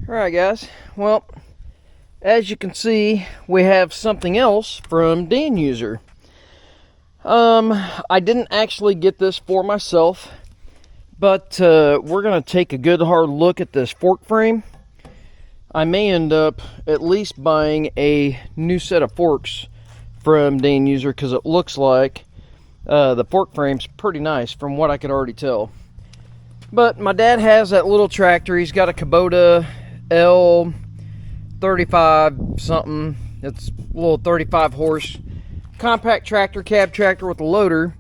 Alright guys, well, as you can see, we have something else from Danuser. I didn't actually get this for myself, but we're going to take a good hard look at this fork frame. I may end up at least buying a new set of forks from Danuser because it looks like the fork frame's pretty nice from what I could already tell. But my dad has that little tractor. He's got a Kubota L35 something. It's a little 35 horse compact tractor, cab tractor with a loader,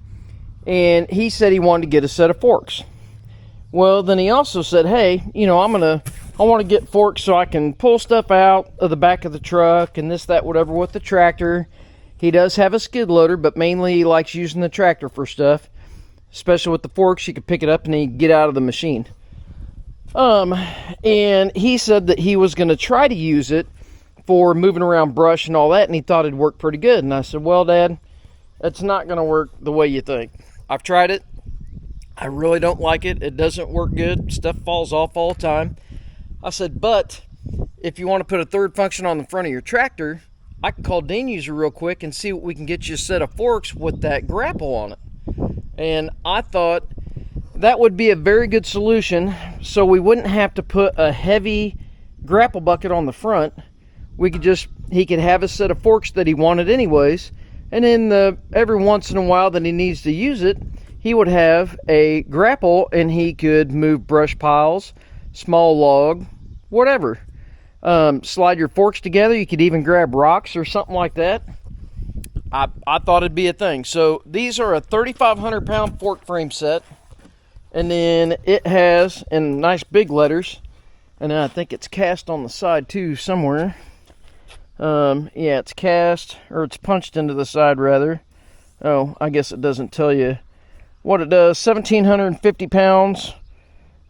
and he said he wanted to get a set of forks. Well, then he also said, hey, you know, I want to get forks so I can pull stuff out of the back of the truck and this, that, whatever with the tractor. He does have a skid loader, but mainly he likes using the tractor for stuff, especially with the forks. You can pick it up and he can get out of the machine. And he said that he was going to try to use it for moving around brush and all that, and he thought it'd work pretty good. And I said, well, Dad, it's not going to work the way you think. I've tried it. I really don't like it. It doesn't work good. Stuff falls off all the time. I said, but if you want to put a third function on the front of your tractor, I can call Danuser real quick and see what we can get you a set of forks with that grapple on it. And I thought that would be a very good solution, so we wouldn't have to put a heavy grapple bucket on the front. He could have a set of forks that he wanted anyways, and then every once in a while that he needs to use it, he would have a grapple and he could move brush piles, small log, whatever. Slide your forks together. You could even grab rocks or something like that. I thought it'd be a thing. So these are a 3,500 pound fork frame set. And then it has, in nice big letters, and I think it's cast on the side too somewhere. Yeah, it's cast, or it's punched into the side rather. Oh, I guess it doesn't tell you what it does. 1,750 pounds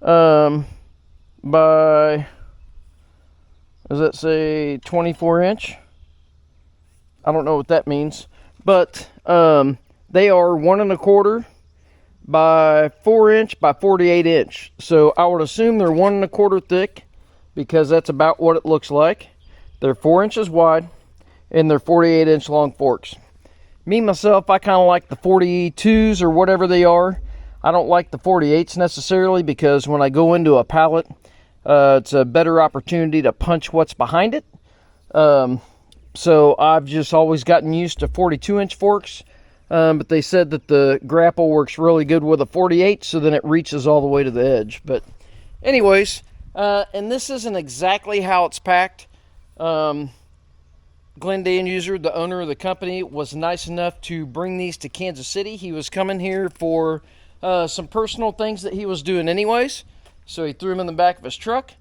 by, does that say 24 inch? I don't know what that means. But they are 1.25 by 4 inch by 48 inch. So I would assume they're 1.25 thick because that's about what it looks like. They're 4 inches wide and they're 48 inch long forks. Me, myself, I kind of like the 42s or whatever they are. I don't like the 48s necessarily because when I go into a pallet, it's a better opportunity to punch what's behind it. So I've just always gotten used to 42 inch forks. But they said that the grapple works really good with a 48, so then it reaches all the way to the edge. But anyways, and this isn't exactly how it's packed. Glenn Danuser, the owner of the company, was nice enough to bring these to Kansas City. He was coming here for some personal things that he was doing anyways, so he threw them in the back of his truck,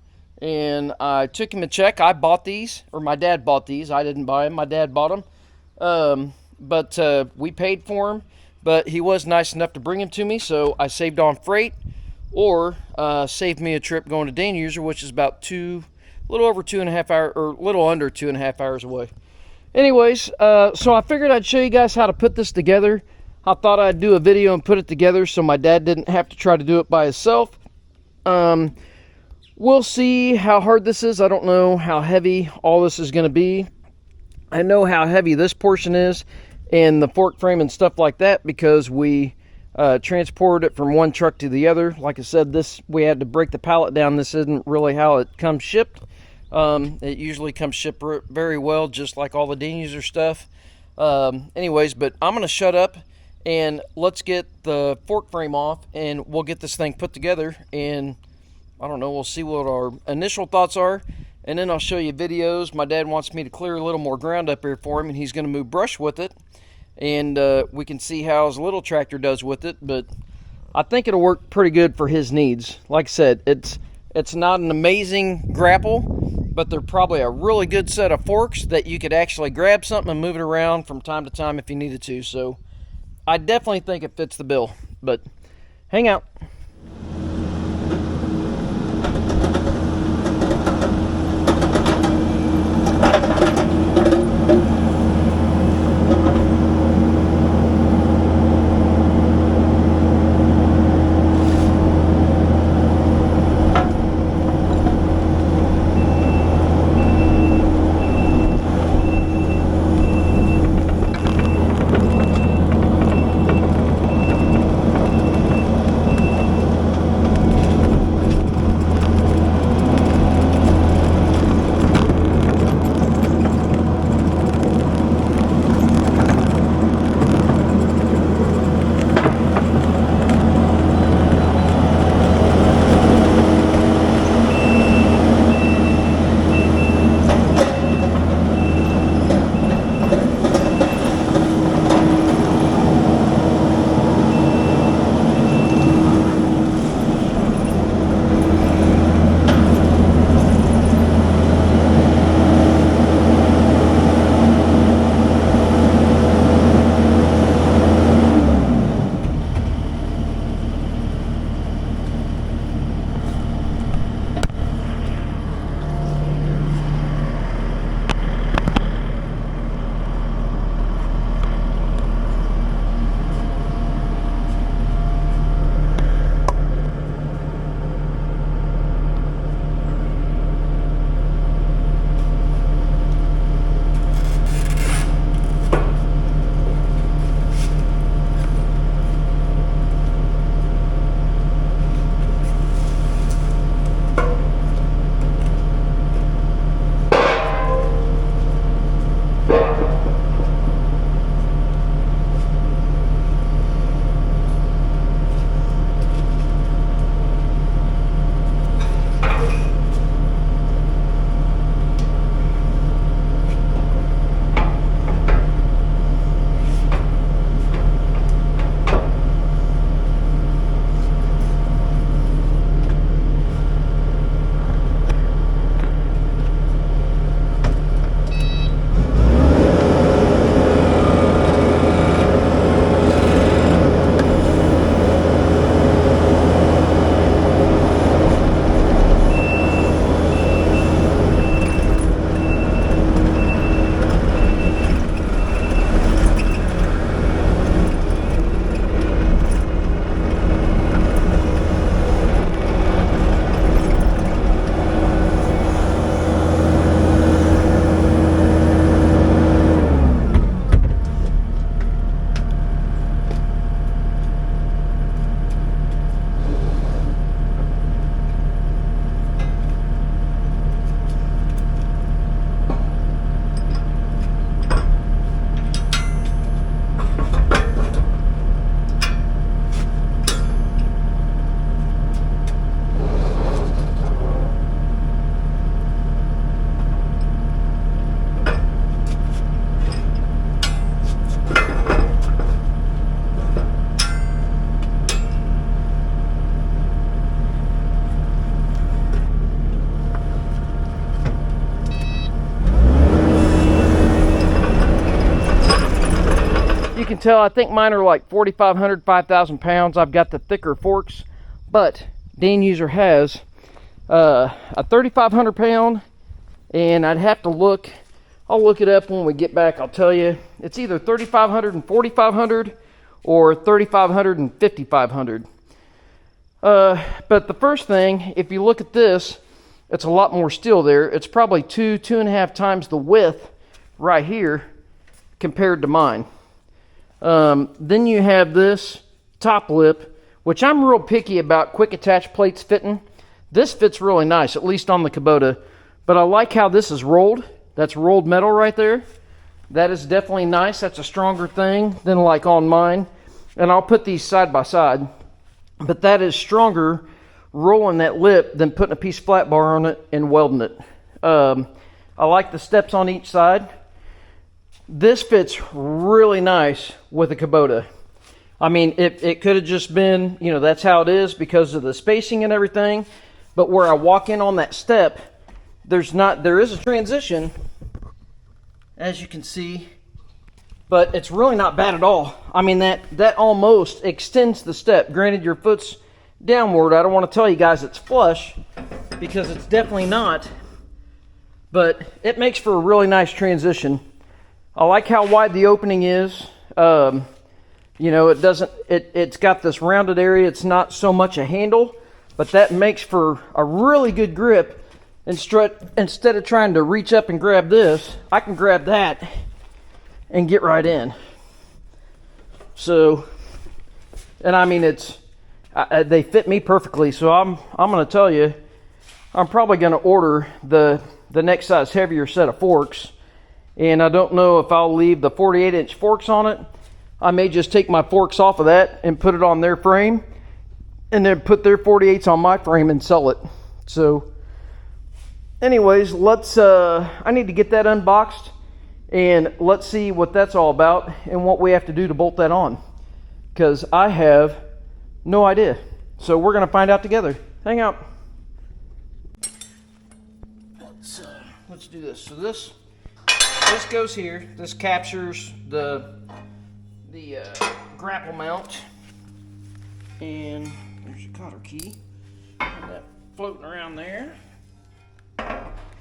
and I took him a check. I bought these, or my dad bought these. I didn't buy them. My dad bought them. But we paid for him, but he was nice enough to bring him to me, so I saved on freight, or saved me a trip going to Danuser, which is about a little over 2.5 hours, or a little under 2.5 hours away. Anyways, so I figured I'd show you guys how to put this together. I thought I'd do a video and put it together so my dad didn't have to try to do it by himself. We'll see how hard this is. I don't know how heavy all this is going to be. I know how heavy this portion is and the fork frame and stuff like that because we transported it from one truck to the other. Like I said, we had to break the pallet down. This isn't really how it comes shipped. It usually comes shipped very well, just like all the Danuser stuff. Anyways, but I'm going to shut up and let's get the fork frame off and we'll get this thing put together, and I don't know, we'll see what our initial thoughts are. And then I'll show you videos. My dad wants me to clear a little more ground up here for him, and he's going to move brush with it. And we can see how his little tractor does with it. But I think it'll work pretty good for his needs. Like I said, it's not an amazing grapple, but they're probably a really good set of forks that you could actually grab something and move it around from time to time if you needed to. So I definitely think it fits the bill. But hang out. tell, I think mine are like 4,500, 5,000 pounds. I've got the thicker forks, but Danuser has a 3,500 pound, and I'd have to look. I'll look it up when we get back. I'll tell you. It's either 3,500 and 4,500 or 3,500 and 5,500. But the first thing, if you look at this, it's a lot more steel there. It's probably 2.5 times the width right here compared to mine. Then you have this top lip, which I'm real picky about quick attach plates fitting. This fits really nice, at least on the Kubota. But I like how this is rolled. That's rolled metal right there. That is definitely nice. That's a stronger thing than like on mine. And I'll put these side by side. But that is stronger rolling that lip than putting a piece of flat bar on it and welding it. I like the steps on each side. This fits really nice with a Kubota. I mean, it could have just been, you know, that's how it is because of the spacing and everything. But where I walk in on that step, there is a transition, as you can see, but it's really not bad at all. I mean, that almost extends the step. Granted, your foot's downward. I don't want to tell you guys it's flush because it's definitely not, but it makes for a really nice transition. I like how wide the opening is. You know, it's got this rounded area. It's not so much a handle, but that makes for a really good grip. Instead of trying to reach up and grab this, I can grab that and get right in. So, and I mean, they fit me perfectly. So I'm going to tell you, I'm probably going to order the next size heavier set of forks. And I don't know if I'll leave the 48-inch forks on it. I may just take my forks off of that and put it on their frame, and then put their 48s on my frame and sell it. So anyways, I need to get that unboxed, and let's see what that's all about and what we have to do to bolt that on, because I have no idea. So we're going to find out together. Hang out. Let's do this. So this goes here. This captures the grapple mount, and there's your cotter key. And that floating around there.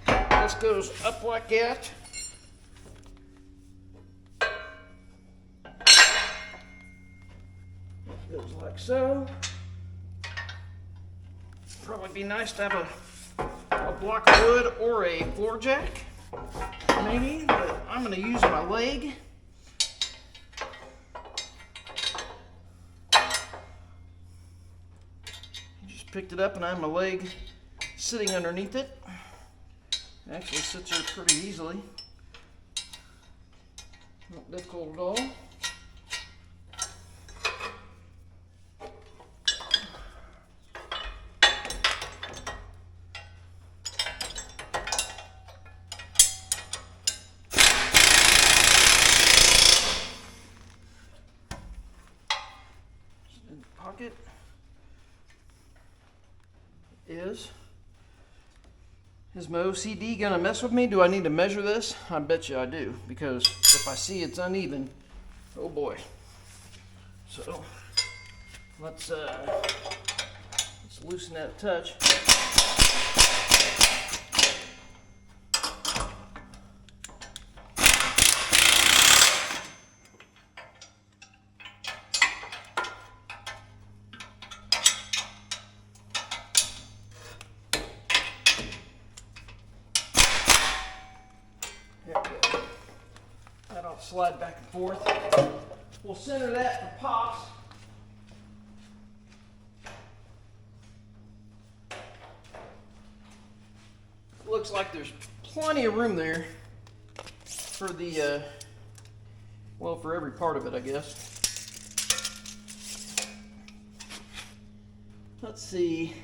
This goes up like that. Goes like so. Probably be nice to have a block of wood or a floor jack, maybe, but I'm going to use my leg. Just picked it up and I have my leg sitting underneath it. It actually sits there pretty easily. Not difficult at all. In the pocket is my OCD gonna mess with me? Do I need to measure this? I bet you I do, because if I see it's uneven, oh boy. So let's loosen that a touch. That'll slide back and forth. We'll center that for pops. Looks like there's plenty of room there for the, well, for every part of it, I guess. Let's see.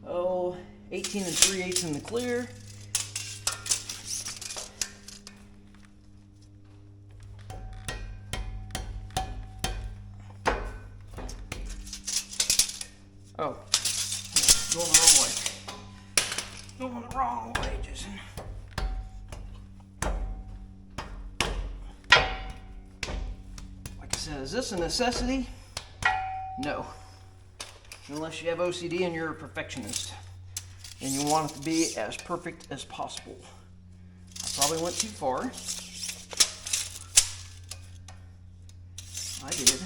Oh, 18 3/8 in the clear. Oh, going the wrong way. Going the wrong way, Jason. said, is this a necessity? No. Unless you have OCD and you're a perfectionist and you want it to be as perfect as possible. I probably went too far. I did.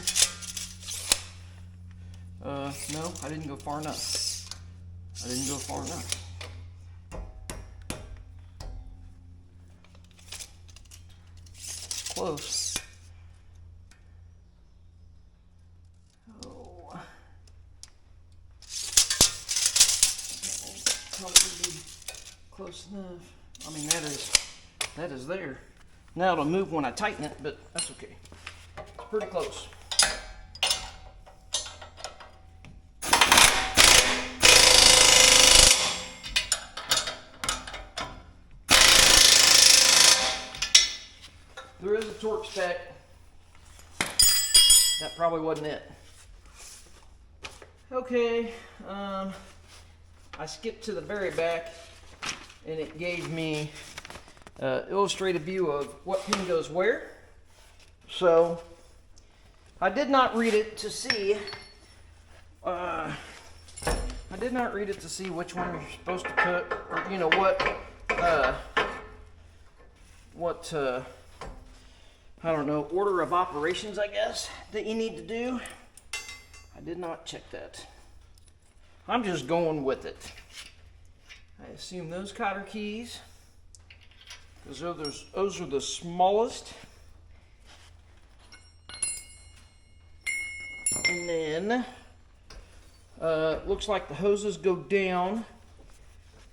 No, I didn't go far enough. I didn't go far enough. Close. Oh. Probably be close enough. I mean, that is there. Now it'll move when I tighten it, but that's okay. It's pretty close. There is a torque spec. That probably wasn't it. Okay, I skipped to the very back and it gave me an illustrated view of what pin goes where. So I did not read it to see which one you're supposed to put, or you know what I don't know, order of operations, I guess, that you need to do. I did not check that. I'm just going with it. I assume those cotter keys, because those are the smallest. And then, looks like the hoses go down.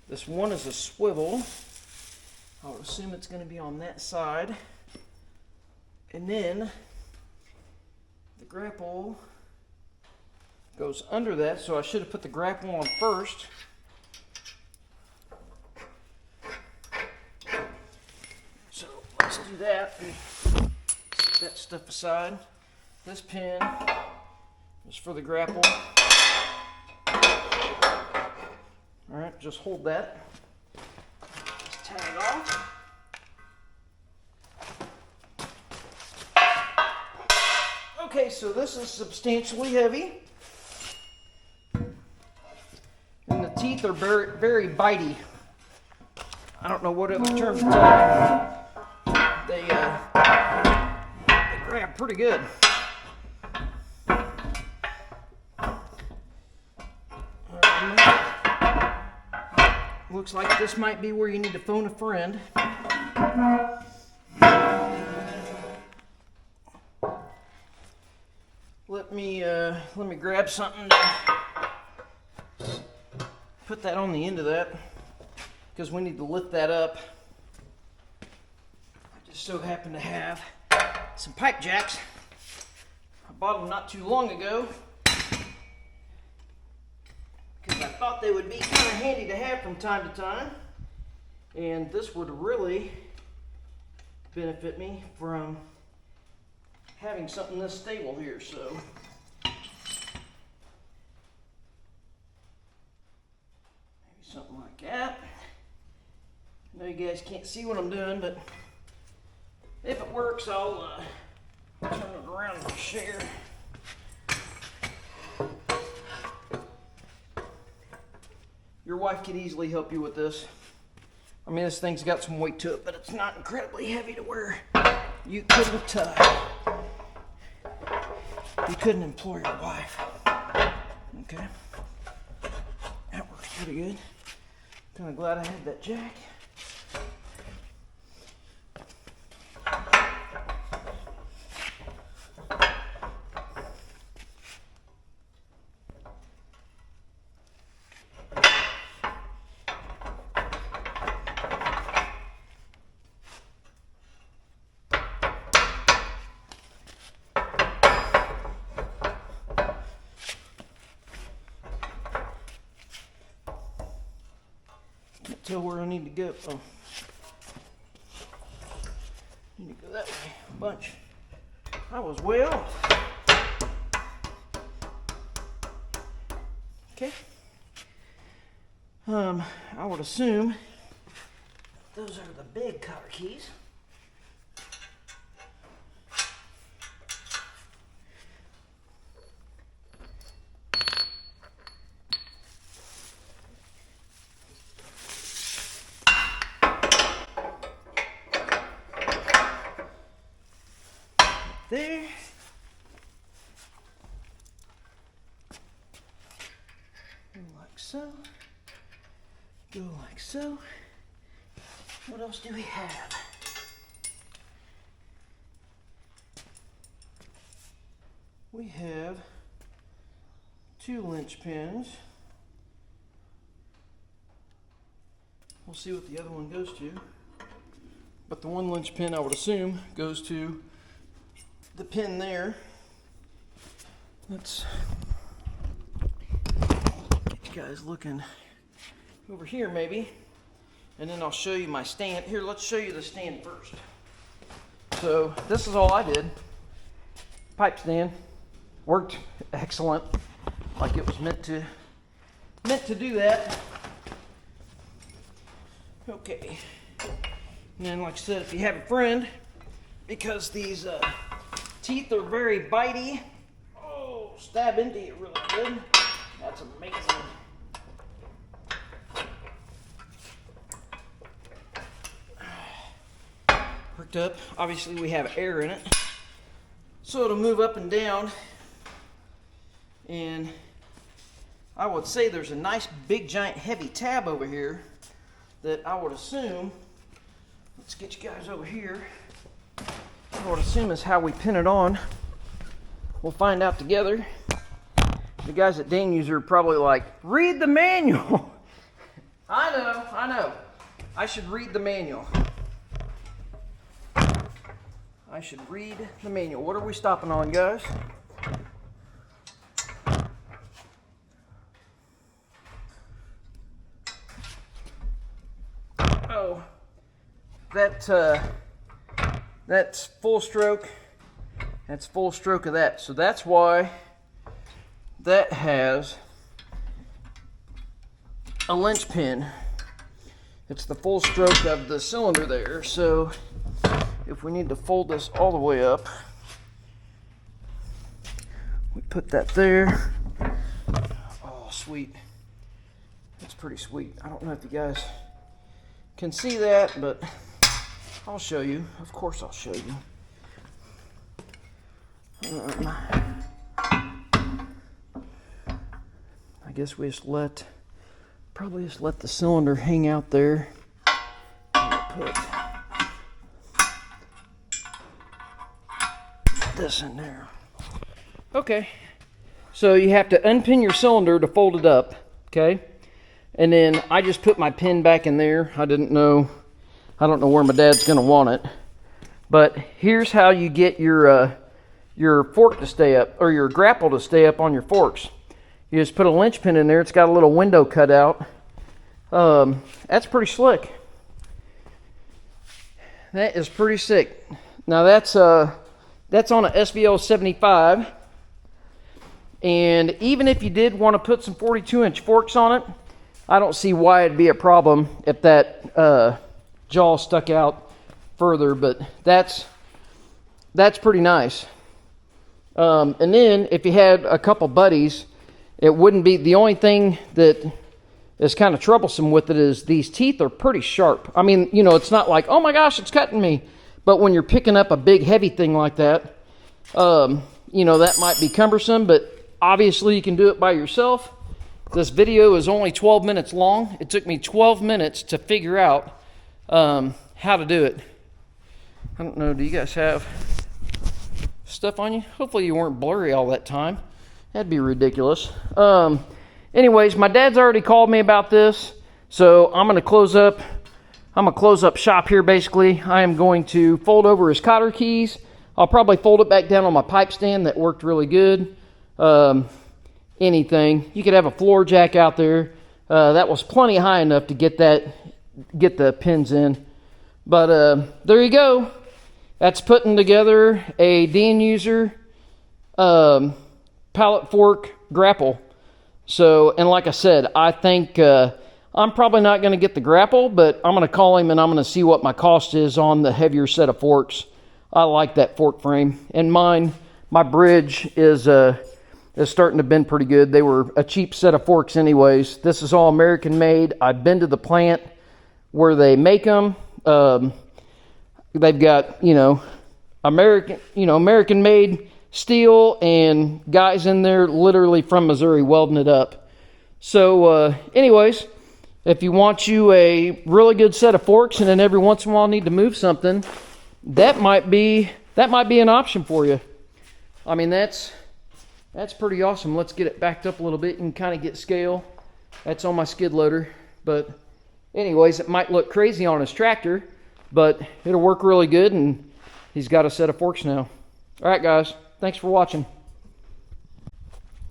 This one is a swivel. I would assume it's going to be on that side. And then the grapple goes under that, so I should have put the grapple on first. So let's do that and set that stuff aside. This pin is for the grapple. Alright, just hold that. Just tie it off. Okay, so this is substantially heavy, and the teeth are very, very bitey. I don't know what other term to tell you. They grab pretty good. Looks like this might be where you need to phone a friend. Let me grab something to put that on the end of that, because we need to lift that up. I just so happen to have some pipe jacks. I bought them not too long ago because I thought they would be kind of handy to have from time to time, and this would really benefit me from having something this stable here. So maybe something like that. I know you guys can't see what I'm doing, but if it works, I'll turn it around and share. Your wife could easily help you with this. I mean, this thing's got some weight to it, but it's not incredibly heavy to where you couldn't employ your wife. Okay, that works pretty good. Kind of glad I had that jack. Tell where I need to go. Oh, I need to go that way a bunch. I was way off. Okay. I would assume those are the big cotter keys. Go like so. What else do we have? We have 2 linchpins. We'll see what the other one goes to. But the one linchpin, I would assume, goes to the pin there. Let's get you guys looking over here maybe. And then I'll show you my stand. Here, let's show you the stand first. So this is all I did. Pipe stand. Worked excellent. Like it was meant to do that. Okay. And then, like I said, if you have a friend, because these teeth are very bitey, oh, stab into you really good. That's amazing. Hooked up. Obviously, we have air in it, so it'll move up and down. And I would say there's a nice, big, giant, heavy tab over here that I would assume. Let's get you guys over here. I would assume is how we pin it on. We'll find out together. The guys at Danuser are probably like, read the manual. I know. I should read the manual. I should read the manual. What are we stopping on, guys? Oh, that's full stroke. That's full stroke of that. So that's why that has a linchpin. It's the full stroke of the cylinder there. So if we need to fold this all the way up, we put that there. Oh, sweet. That's pretty sweet. I don't know if you guys can see that, but I'll show you. Of course I'll show you. I guess we probably just let the cylinder hang out there. Put this in there. Okay, so you have to unpin your cylinder to fold it up, okay? And then I just put my pin back in there. I don't know where my dad's gonna want it. But here's how you get your fork to stay up, or your grapple to stay up on your forks. You just put a linchpin in there. It's got a little window cut out. That's pretty slick. That is pretty sick. Now that's on a SVL 75. And even if you did want to put some 42-inch forks on it, I don't see why it'd be a problem if that jaw stuck out further, but that's pretty nice. And then if you had a couple buddies, it wouldn't be, the only thing that is kind of troublesome with it is these teeth are pretty sharp. I mean, you know, it's not like, oh my gosh, it's cutting me. But when you're picking up a big heavy thing like that, you know, that might be cumbersome, but obviously you can do it by yourself. This video is only 12 minutes long. It took me 12 minutes to figure out how to do it. I don't know, do you guys have stuff on you? Hopefully you weren't blurry all that time. That'd be ridiculous. Anyways, my dad's already called me about this, so I'm gonna close up shop here basically. I am going to fold over his cotter keys. I'll probably fold it back down on my pipe stand. That worked really good. Anything. You could have a floor jack out there. That was plenty high enough to get the pins in. But there you go. That's putting together a Danuser pallet fork grapple. So, and like I said, I think I'm probably not going to get the grapple, but I'm going to call him and I'm going to see what my cost is on the heavier set of forks. I like that fork frame. And my bridge is starting to bend pretty good. They were a cheap set of forks anyways. This is all American made. I've been to the plant where they make them. They've got, American made steel and guys in there literally from Missouri welding it up. So anyways, if you want you a really good set of forks and then every once in a while need to move something, that might be an option for you. I mean, that's pretty awesome. Let's get it backed up a little bit and kind of get scale. That's on my skid loader. But anyways, it might look crazy on his tractor, but it'll work really good, and he's got a set of forks now. All right, guys, thanks for watching.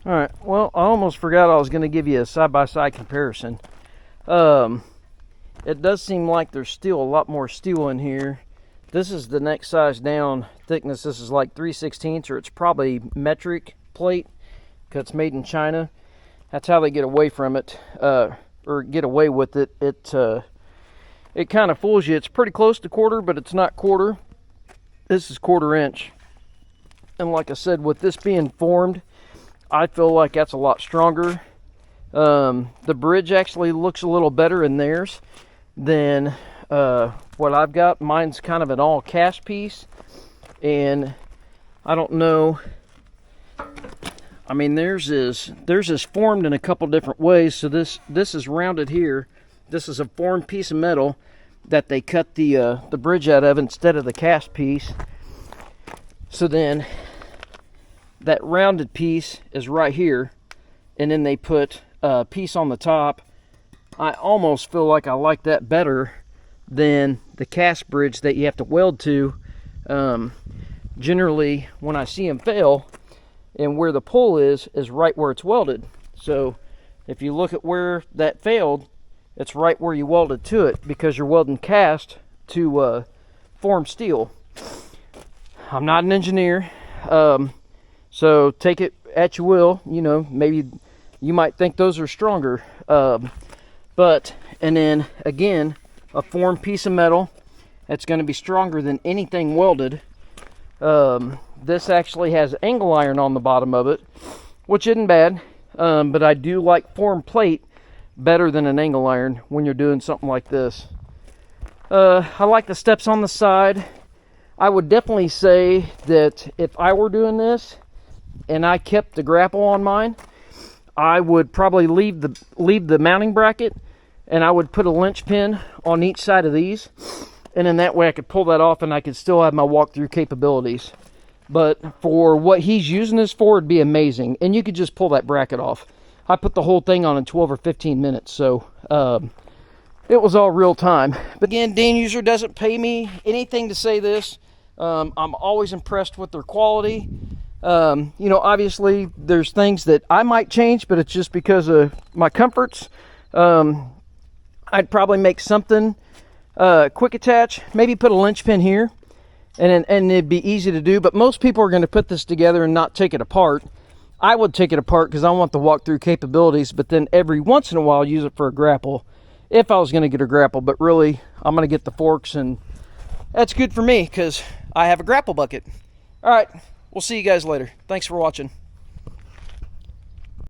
All right, well, I almost forgot I was going to give you a side-by-side comparison. It does seem like there's still a lot more steel in here. This is the next size down thickness. This is like 3/16, or it's probably metric plate because it's made in China. That's how they get away from it, or get away with it. It kind of fools you. It's pretty close to quarter, but it's not quarter. This is 1/4 inch. And like I said, with this being formed, I feel like that's a lot stronger. The bridge actually looks a little better in theirs than what I've got. Mine's kind of an all cast piece, and I don't know. I mean, theirs is formed in a couple different ways. So this is rounded here. This is a formed piece of metal that they cut the bridge out of instead of the cast piece. So then that rounded piece is right here, and then they put a piece on the top. I almost feel like I like that better than the cast bridge that you have to weld to. Generally, when I see them fail, and where the pull is right where it's welded. So if you look at where that failed, it's right where you welded to it, because you're welding cast to form steel. I'm not an engineer, so take it at your will. You know, maybe you might think those are stronger, but and then again, a formed piece of metal that's going to be stronger than anything welded. This actually has angle iron on the bottom of it, which isn't bad, but I do like formed plate better than an angle iron when you're doing something like this. I like the steps on the side. I would definitely say that if I were doing this and I kept the grapple on mine, I would probably leave the mounting bracket, and I would put a linch pin on each side of these, and then that way I could pull that off and I could still have my walkthrough capabilities. But for what he's using this for, it'd be amazing. And you could just pull that bracket off. I put the whole thing on in 12 or 15 minutes, so it was all real time. But again, Danuser doesn't pay me anything to say this. I'm always impressed with their quality. You know, obviously there's things that I might change, but it's just because of my comforts. I'd probably make something quick attach, maybe put a linch pin here, and it'd be easy to do. But most people are going to put this together and not take it apart. I would take it apart because I want the walkthrough capabilities, but then every once in a while use it for a grapple, if I was going to get a grapple. But really, I'm going to get the forks, and that's good for me because I have a grapple bucket. All right, we'll see you guys later. Thanks for watching.